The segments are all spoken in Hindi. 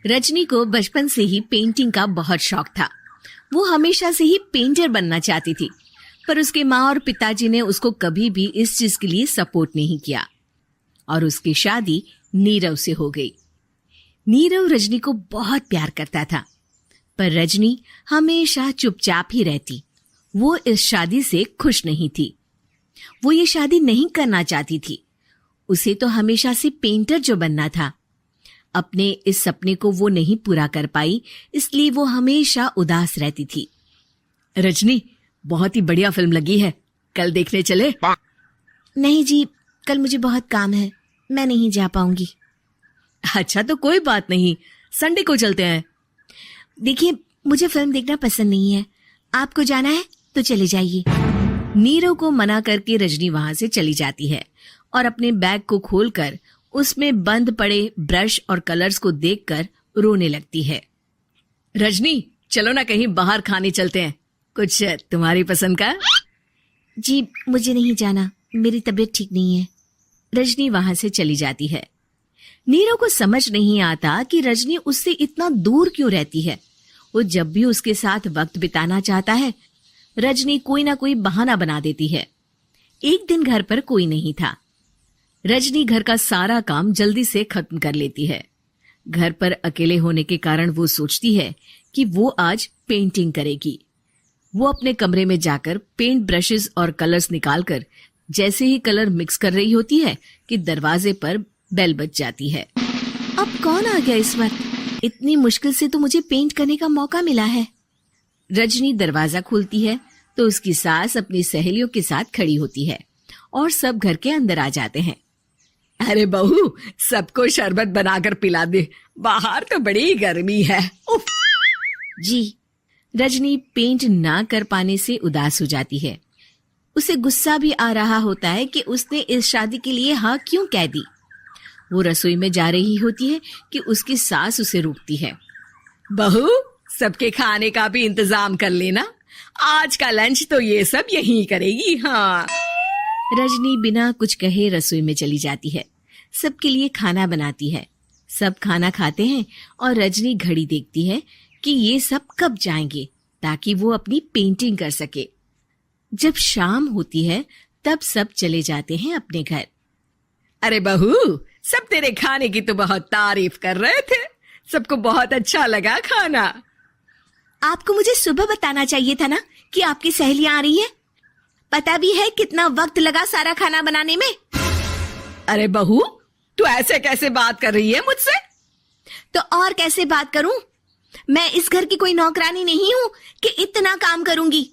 रजनी को बचपन से ही पेंटिंग का बहुत शौक था। वो हमेशा से ही पेंटर बनना चाहती थी, पर उसके माँ और पिताजी ने उसको कभी भी इस चीज के लिए सपोर्ट नहीं किया और उसकी शादी नीरव से हो गई। नीरव रजनी को बहुत प्यार करता था, पर रजनी हमेशा चुपचाप ही रहती। वो इस शादी से खुश नहीं थी। वो ये शादी नहीं करना चाहती थी। उसे तो हमेशा से पेंटर जो बनना था। अपने इस सपने को वो नहीं पूरा कर पाई, इसलिए वो हमेशा उदास रहती थी। रजनी, बहुत ही बढ़िया फिल्म लगी है, कल देखने चले? नहीं जी, कल मुझे बहुत काम है, मैं नहीं जा पाऊंगी। अच्छा तो कोई बात नहीं, संडे को चलते हैं। देखिए, मुझे फिल्म देखना पसंद नहीं है। आपको जाना है तो चले जाइए। नीरव को मना करके रजनी वहां से चली जाती है और अपने बैग को खोलकर उसमें बंद पड़े ब्रश और कलर्स को देखकर रोने लगती है। रजनी, चलो ना कहीं बाहर खाने चलते हैं, कुछ तुम्हारी पसंद का। जी, मुझे नहीं जाना, मेरी तबीयत ठीक नहीं है। रजनी वहां से चली जाती है। नीरव को समझ नहीं आता कि रजनी उससे इतना दूर क्यों रहती है। वो जब भी उसके साथ वक्त बिताना चाहता है, रजनी कोई ना कोई बहाना बना देती है। एक दिन घर पर कोई नहीं था। रजनी घर का सारा काम जल्दी से खत्म कर लेती है। घर पर अकेले होने के कारण वो सोचती है कि वो आज पेंटिंग करेगी। वो अपने कमरे में जाकर पेंट ब्रशेस और कलर्स निकालकर जैसे ही कलर मिक्स कर रही होती है कि दरवाजे पर बेल बज जाती है। अब कौन आ गया इस वक्त? इतनी मुश्किल से तो मुझे पेंट करने का मौका मिला है। रजनी दरवाजा खोलती है तो उसकी सास अपनी सहेलियों के साथ खड़ी होती है और सब घर के अंदर आ जाते हैं। अरे बहू, सबको शरबत बनाकर पिला दे, बाहर तो बड़ी गर्मी है। उफ। जी। रजनी पेंट ना कर पाने से उदास हो जाती है। उसे गुस्सा भी आ रहा होता है कि उसने इस शादी के लिए हाँ क्यों कह दी। वो रसोई में जा रही होती है कि उसकी सास उसे रोकती है। बहू, सबके खाने का भी इंतजाम कर लेना, आज का लंच तो ये सब यहीं करेगी। हाँ। रजनी बिना कुछ कहे रसोई में चली जाती है। सबके लिए खाना बनाती है। सब खाना खाते हैं और रजनी घड़ी देखती है कि ये सब कब जाएंगे ताकि वो अपनी पेंटिंग कर सके। जब शाम होती है तब सब चले जाते हैं अपने घर। अरे बहू, सब तेरे खाने की तो बहुत तारीफ कर रहे थे, सबको बहुत अच्छा लगा खाना। आपको मुझे सुबह बताना चाहिए था ना कि आपकी सहेलियां आ रही हैं। पता भी है कितना वक्त लगा सारा खाना बनाने में। अरे बहू, तू ऐसे कैसे बात कर रही है मुझसे? तो और कैसे बात करूं? मैं इस घर की कोई नौकरानी नहीं हूं कि इतना काम करूंगी।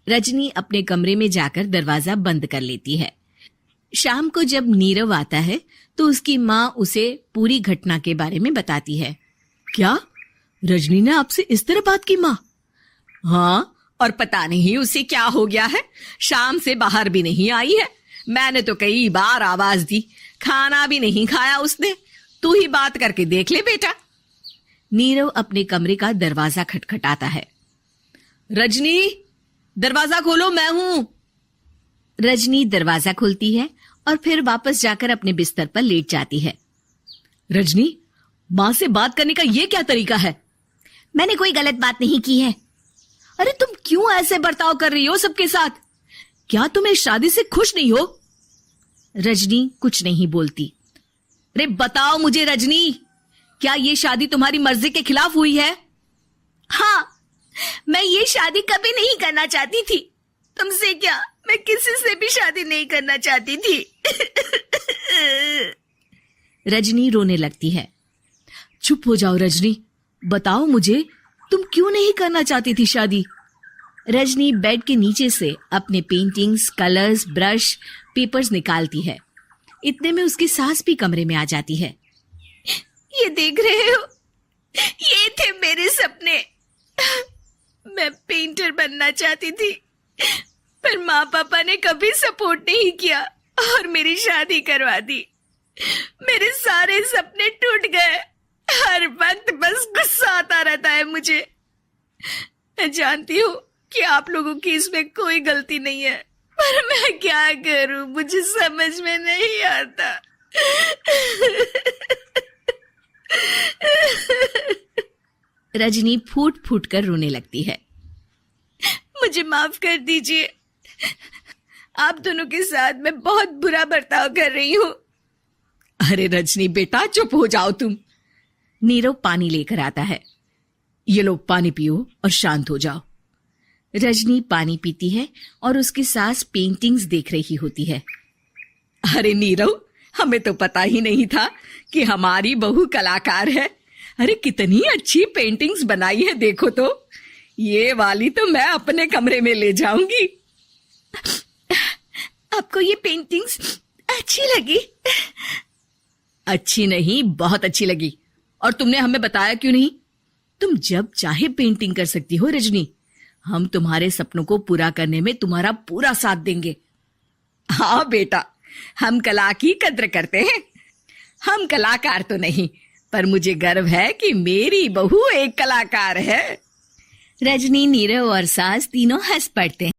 रजनी अपने कमरे में जाकर दरवाजा बंद कर लेती है। शाम को जब नीरव आता है तो उसकी माँ उसे पूरी घटना के बारे में बताती है। क्या रजनी ने आपसे इस तरह बात की माँ? हाँ, और पता नहीं उसे क्या हो गया है, शाम से बाहर भी नहीं आई है। मैंने तो कई बार आवाज दी, खाना भी नहीं खाया उसने। तू ही बात करके देख ले बेटा। नीरव अपने कमरे का दरवाजा खटखटाता है। रजनी, दरवाजा खोलो, मैं हूं। रजनी दरवाजा खोलती है और फिर वापस जाकर अपने बिस्तर पर लेट जाती है। रजनी, माँ से बात करने का ये क्या तरीका है? मैंने कोई गलत बात नहीं की है। अरे तुम क्यों ऐसे बर्ताव कर रही हो सबके साथ? क्या तुम इस शादी से खुश नहीं हो? रजनी कुछ नहीं बोलती। अरे बताओ मुझे रजनी, क्या ये शादी तुम्हारी मर्जी के खिलाफ हुई है? हाँ, मैं ये शादी कभी नहीं करना चाहती थी। तुमसे क्या, मैं किसी से भी शादी नहीं करना चाहती थी। रजनी रोने लगती है। चुप हो जाओ रजनी, बताओ मुझे, तुम क्यों नहीं करना चाहती थी शादी? रजनी बेड के नीचे से अपने पेंटिंग्स, कलर्स, ब्रश, पेपर्स निकालती है। इतने में उसकी सास भी कमरे में आ जाती है। ये देख रहे हो, ये थे मेरे सपने। मैं पेंटर बनना चाहती थी, पर माँ पापा ने कभी सपोर्ट नहीं किया और मेरी शादी करवा दी। मेरे सारे सपने टूट गए। हर वक्त बस गुस्सा आता रहता है मुझे। मैं जानती हूँ कि आप लोगों की इसमें कोई गलती नहीं है, पर मैं क्या करूं, मुझे समझ में नहीं आता। रजनी फूट फूट कर रोने लगती है। मुझे माफ कर दीजिए, आप दोनों के साथ मैं बहुत बुरा बर्ताव कर रही हूँ। अरे रजनी बेटा, चुप हो जाओ तुम। नीरव पानी लेकर आता है। ये लो पानी पियो और शांत हो जाओ। रजनी पानी पीती है और उसकी सास पेंटिंग्स देख रही होती है। अरे नीरव, हमें तो पता ही नहीं था कि हमारी बहू कलाकार है। अरे कितनी अच्छी पेंटिंग्स बनाई है, देखो तो। ये वाली तो मैं अपने कमरे में ले जाऊंगी। आपको ये पेंटिंग्स अच्छी लगी? अच्छी नहीं, बहुत अच्छी लगी। और तुमने हमें बताया क्यों नहीं? तुम जब चाहे पेंटिंग कर सकती हो रजनी। हम तुम्हारे सपनों को पूरा करने में तुम्हारा पूरा साथ देंगे। हाँ बेटा, हम कला की कद्र करते हैं। हम कलाकार तो नहीं, पर मुझे गर्व है कि मेरी बहू एक कलाकार है। रजनी, नीरव और सास तीनों हंस पड़ते हैं।